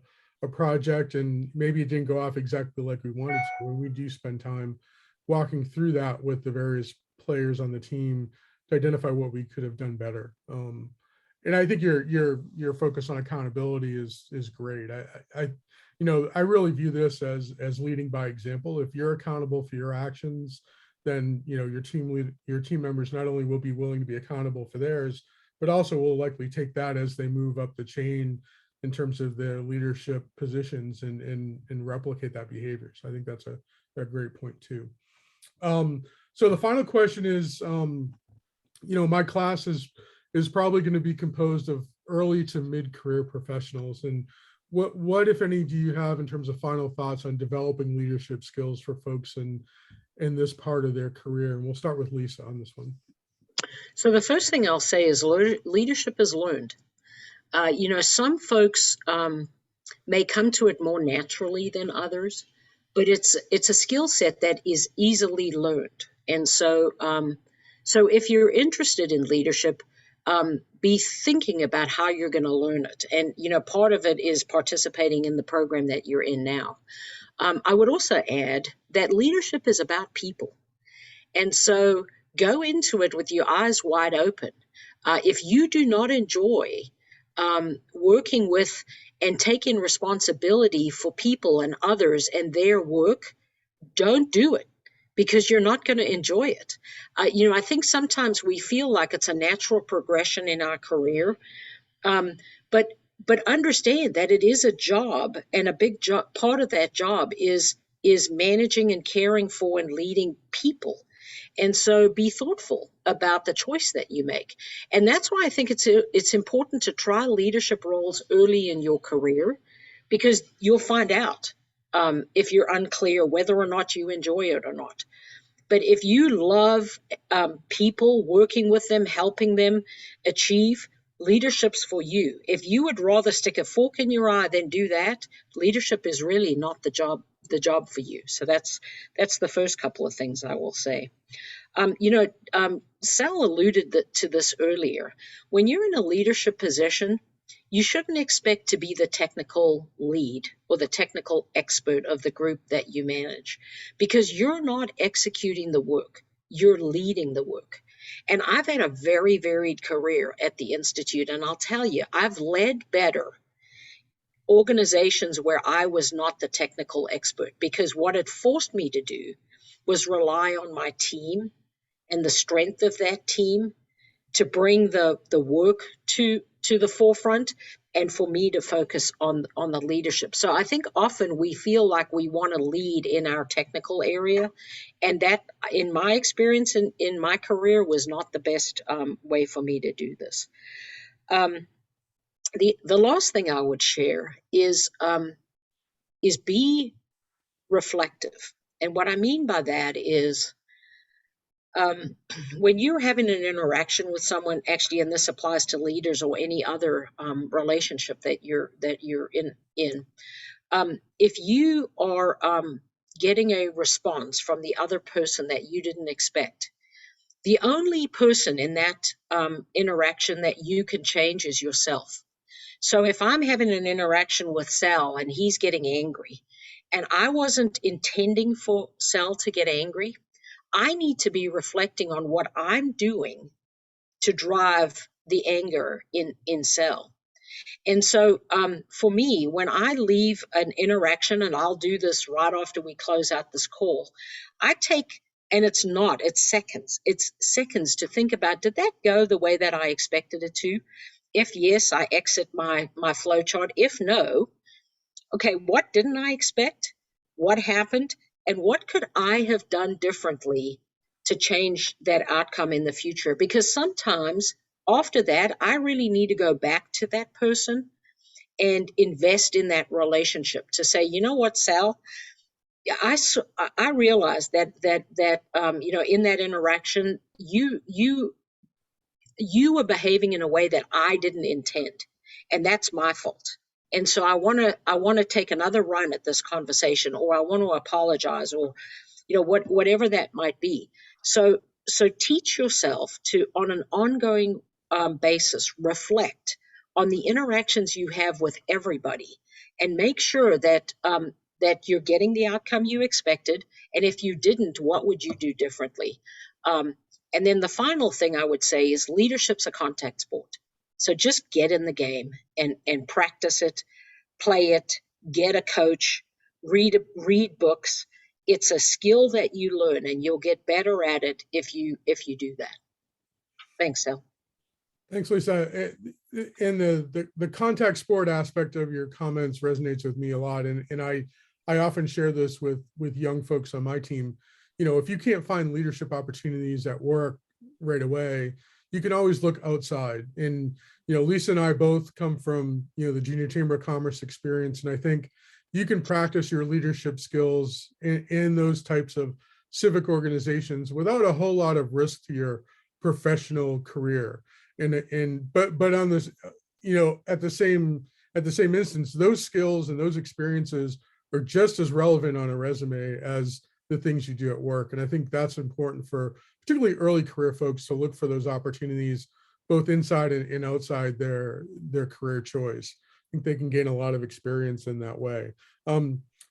S2: project and maybe it didn't go off exactly like we wanted to. When we do spend time walking through that with the various players on the team to identify what we could have done better. And I think your focus on accountability is great. I really view this as leading by example. If you're accountable for your actions, then your team members not only will be willing to be accountable for theirs, but also will likely take that as they move up the chain in terms of their leadership positions and replicate that behavior. So I think that's a great point too. So the final question is, my class is probably going to be composed of early to mid-career professionals. And what, if any, do you have in terms of final thoughts on developing leadership skills for folks in this part of their career? And we'll start with Lisa on this one.
S1: So the first thing I'll say is leadership is learned. Some folks may come to it more naturally than others, but it's a skill set that is easily learned. And so if you're interested in leadership, be thinking about how you're going to learn it. And part of it is participating in the program that you're in now. I would also add that leadership is about people. And so go into it with your eyes wide open. If you do not enjoy working with and taking responsibility for people and others and their work, don't do it, because you're not going to enjoy it. I think sometimes we feel like it's a natural progression in our career, but understand that it is a job, and a big part of that job is managing and caring for and leading people. And so be thoughtful about the choice that you make. And that's why I think it's important to try leadership roles early in your career, because you'll find out if you're unclear whether or not you enjoy it or not. But if you love people, working with them, helping them achieve, leadership's for you. If you would rather stick a fork in your eye than do that, leadership is really not the job for you. So that's the first couple of things I will say. Sal alluded to this earlier. When you're in a leadership position, you shouldn't expect to be the technical lead or the technical expert of the group that you manage, because you're not executing the work, you're leading the work. And I've had a very varied career at the Institute, and I'll tell you, I've led better organizations where I was not the technical expert, because what it forced me to do was rely on my team and the strength of that team to bring the work to the forefront, and for me to focus on the leadership. So I think often we feel like we want to lead in our technical area, and that, in my experience in my career, was not the best way for me to do this. The last thing I would share is be reflective. And what I mean by that is, when you're having an interaction with someone, actually, and this applies to leaders or any other relationship that you're in, if you are getting a response from the other person that you didn't expect, the only person in that interaction that you can change is yourself. So if I'm having an interaction with Sal and he's getting angry, and I wasn't intending for Sal to get angry, I need to be reflecting on what I'm doing to drive the anger in Sal. And so for me, when I leave an interaction, and I'll do this right after we close out this call, I take, and it's seconds to think about, did that go the way that I expected it to? If yes, I exit my flow chart. If no, okay, what didn't I expect? What happened? And what could I have done differently to change that outcome in the future? Because sometimes after that, I really need to go back to that person and invest in that relationship to say, you know what, Sal, I realized that in that interaction, you were behaving in a way that I didn't intend, and that's my fault. And so I want to take another run at this conversation, or I want to apologize, or whatever that might be. So teach yourself to, on an ongoing basis, reflect on the interactions you have with everybody, and make sure that you're getting the outcome you expected. And if you didn't, what would you do differently? And then the final thing I would say is, leadership's a contact sport. So just get in the game and practice it, play it, get a coach, read books. It's a skill that you learn, and you'll get better at it if you do that. Thanks, Sal.
S2: Thanks, Lisa. And the contact sport aspect of your comments resonates with me a lot. And I often share this with young folks on my team. If you can't find leadership opportunities at work right away, you can always look outside. And, Lisa and I both come from, the Junior Chamber of Commerce experience. And I think you can practice your leadership skills in those types of civic organizations without a whole lot of risk to your professional career. But on this, at the same instance, those skills and those experiences are just as relevant on a resume as the things you do at work. And I think that's important for particularly early career folks to look for those opportunities, both inside and outside their career choice. I think they can gain a lot of experience in that way.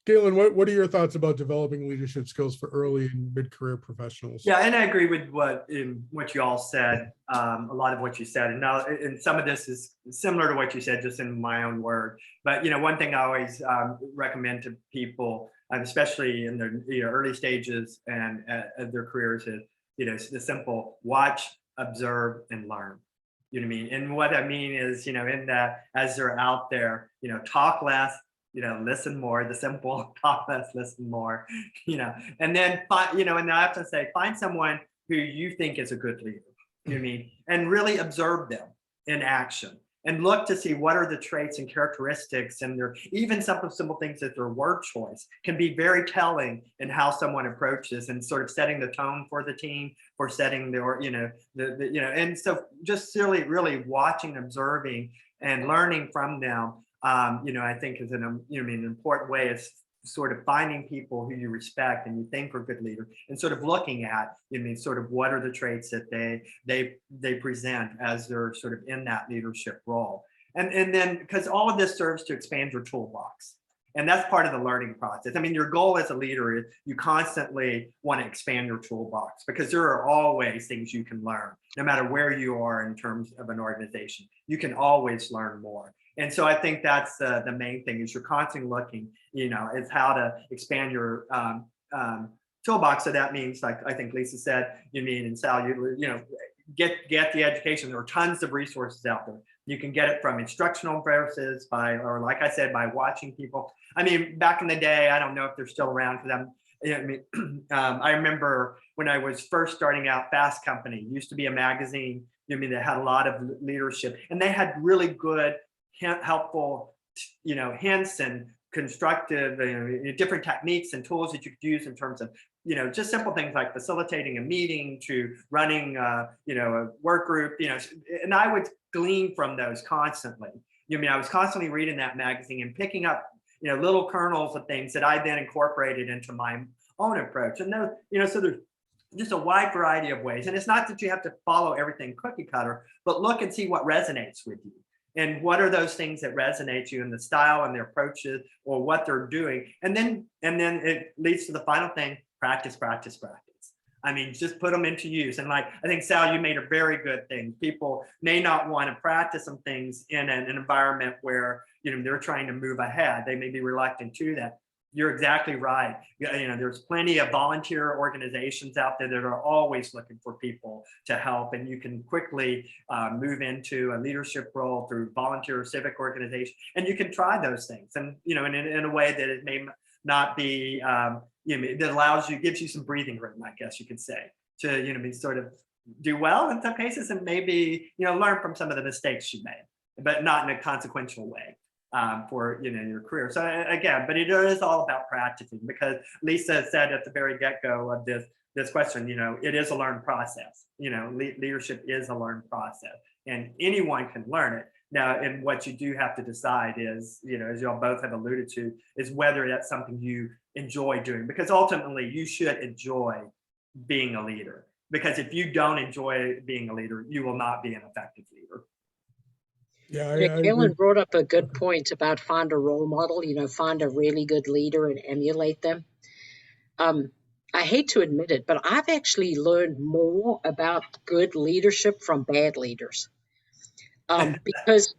S2: Gaylon, what are your thoughts about developing leadership skills for early and mid-career professionals?
S3: Yeah, and I agree with what you all said, a lot of what you said. And now, and some of this is similar to what you said, just in my own word. But, one thing I always recommend to people, especially in their early stages and of their careers, is the simple: watch, observe, and learn. You know what I mean? And what I mean is, in that, as they're out there, talk less, listen more, the simple: talk less, listen more, and then, and I have to say, find someone who you think is a good leader, you know what I mean? And really observe them in action and look to see what are the traits and characteristics, and their, even some simple things that their word choice can be very telling in how someone approaches and sort of setting the tone for the team, for setting their, and so just really watching, observing, and learning from them. I think is an important way is sort of finding people who you respect and you think are good leaders, and sort of looking at, sort of what are the traits that they present as they're sort of in that leadership role. And then, because all of this serves to expand your toolbox. And that's part of the learning process. I mean, your goal as a leader is you constantly want to expand your toolbox, because there are always things you can learn, no matter where you are in terms of an organization. You can always learn more. And so I think that's the main thing, is you're constantly looking, is how to expand your toolbox. So that means, like I think Lisa said, and Sal, get the education. There are tons of resources out there. You can get it from instructional verses or like I said, by watching people. I mean, back in the day, I don't know if they're still around, because I remember when I was first starting out, Fast Company used to be a magazine, that had a lot of leadership, and they had really good, helpful, hints and constructive, different techniques and tools that you could use in terms of, just simple things like facilitating a meeting to running, a work group, and I would glean from those constantly. I was constantly reading that magazine and picking up, little kernels of things that I then incorporated into my own approach. And those, so there's just a wide variety of ways. And it's not that you have to follow everything cookie cutter, but look and see what resonates with you. And what are those things that resonate you in the style and their approaches, or what they're doing. And then it leads to the final thing: practice. I mean, just put them into use. And like, I think, Sal, you made a very good thing. People may not want to practice some things in an environment where, they're trying to move ahead. They may be reluctant to that. You're exactly right. There's plenty of volunteer organizations out there that are always looking for people to help, and you can quickly move into a leadership role through volunteer or civic organization, and you can try those things, and in a way that it may not be, that allows you, gives you some breathing room, I guess you could say, to sort of do well in some cases, and maybe learn from some of the mistakes you made, but not in a consequential way. For your career. So again, but it is all about practicing, because Lisa said at the very get-go of this question, it is a learned process. Leadership is a learned process, and anyone can learn it. Now, and what you do have to decide is, as y'all both have alluded to, is whether that's something you enjoy doing, because ultimately you should enjoy being a leader, because if you don't enjoy being a leader, you will not be an effective leader.
S2: Yeah,
S1: Gaylon brought up a good point about find a role model, find a really good leader and emulate them. I hate to admit it, but I've actually learned more about good leadership from bad leaders.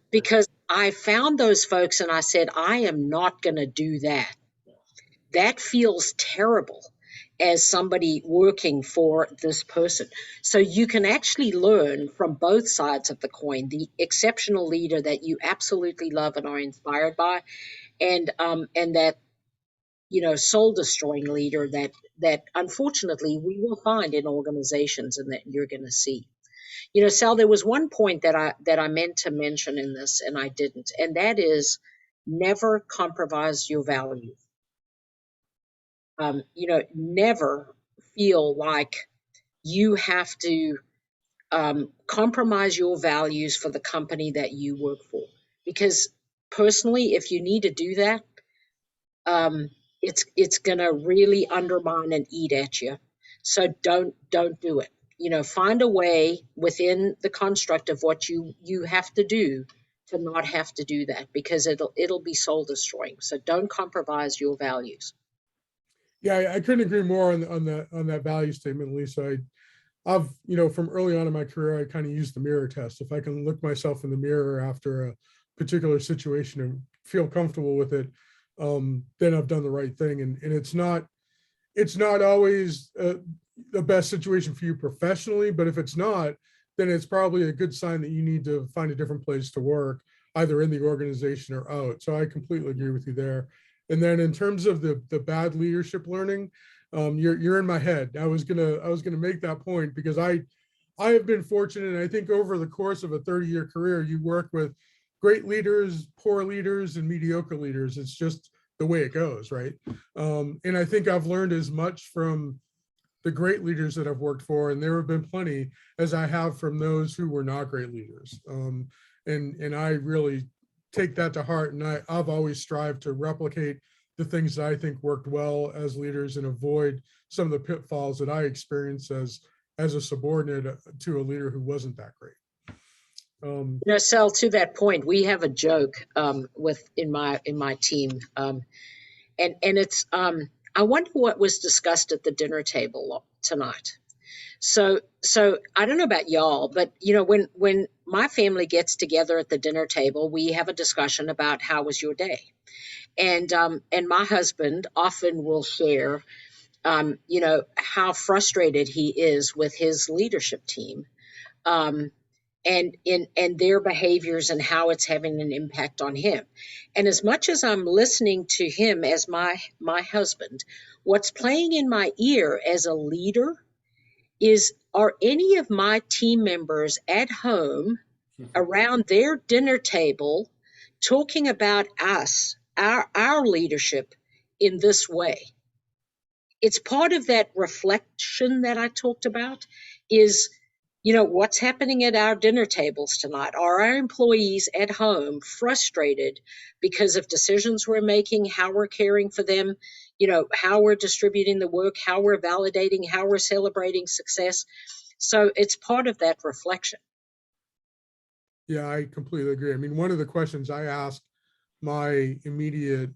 S1: Because I found those folks and I said, I am not going to do that. That feels terrible as somebody working for this person. So you can actually learn from both sides of the coin: the exceptional leader that you absolutely love and are inspired by, and that soul destroying leader that unfortunately we will find in organizations and that you're going to see. Sal, there was one point that I meant to mention in this and I didn't, and that is never compromise your values. Never feel like you have to compromise your values for the company that you work for. Because personally, if you need to do that, it's going to really undermine and eat at you. So don't do it. Find a way within the construct of what you have to do to not have to do that, because it'll be soul destroying. So don't compromise your values.
S2: Yeah, I couldn't agree more on that value statement, Lisa. I've, from early on in my career, I kind of used the mirror test. If I can look myself in the mirror after a particular situation and feel comfortable with it, then I've done the right thing. And it's not always the best situation for you professionally, but if it's not, then it's probably a good sign that you need to find a different place to work, either in the organization or out. So I completely agree with you there. And then in terms of the bad leadership learning, you're in my head. I was gonna make that point, because I have been fortunate, and I think over the course of a 30-year career, you work with great leaders, poor leaders, and mediocre leaders. It's just the way it goes, right? And I think I've learned as much from the great leaders that I've worked for, and there have been plenty, as I have from those who were not great leaders. And I really take that to heart, and I've always strived to replicate the things that I think worked well as leaders and avoid some of the pitfalls that I experienced as a subordinate to a leader who wasn't that great.
S1: Sal, to that point, we have a joke in my team, and it's I wonder what was discussed at the dinner table tonight. So I don't know about y'all, but when my family gets together at the dinner table, we have a discussion about how was your day, and my husband often will share, how frustrated he is with his leadership team, and their behaviors and how it's having an impact on him. And as much as I'm listening to him as my husband, what's playing in my ear as a leader is, are any of my team members at home around their dinner table talking about us, our leadership in this way? It's part of that reflection that I talked about is, what's happening at our dinner tables tonight? Are our employees at home frustrated because of decisions we're making, how we're caring for them, how we're distributing the work, how we're validating, how we're celebrating success? So it's part of that reflection.
S2: Yeah, I completely agree. I mean, one of the questions I ask my immediate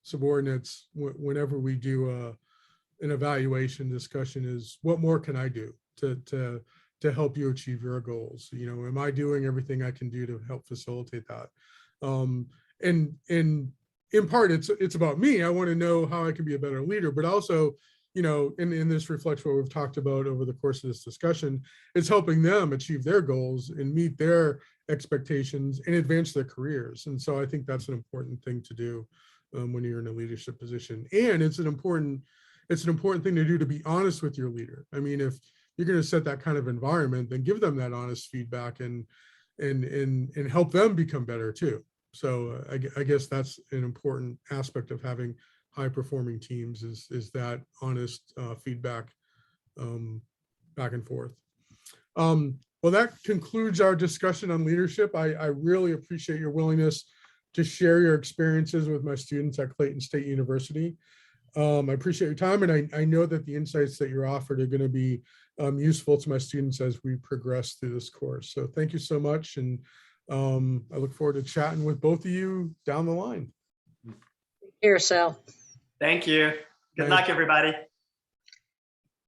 S2: subordinates whenever we do an evaluation discussion is, what more can I do to help you achieve your goals? Am I doing everything I can do to help facilitate that? And in part, it's about me. I want to know how I can be a better leader, but also, in this reflects what we've talked about over the course of this discussion. It's helping them achieve their goals and meet their expectations and advance their careers. And so I think that's an important thing to do when you're in a leadership position. And it's an important thing to do, to be honest with your leader. I mean, if you're going to set that kind of environment, then give them that honest feedback and help them become better too. So I guess that's an important aspect of having high performing teams is that honest feedback back and forth. Well, that concludes our discussion on leadership. I really appreciate your willingness to share your experiences with my students at Clayton State University. I appreciate your time, and I know that the insights that you're offered are going to be useful to my students as we progress through this course. So thank you so much, and I look forward to chatting with both of you down the line.
S1: Here, Sal.
S3: Thank you. Good luck, everybody.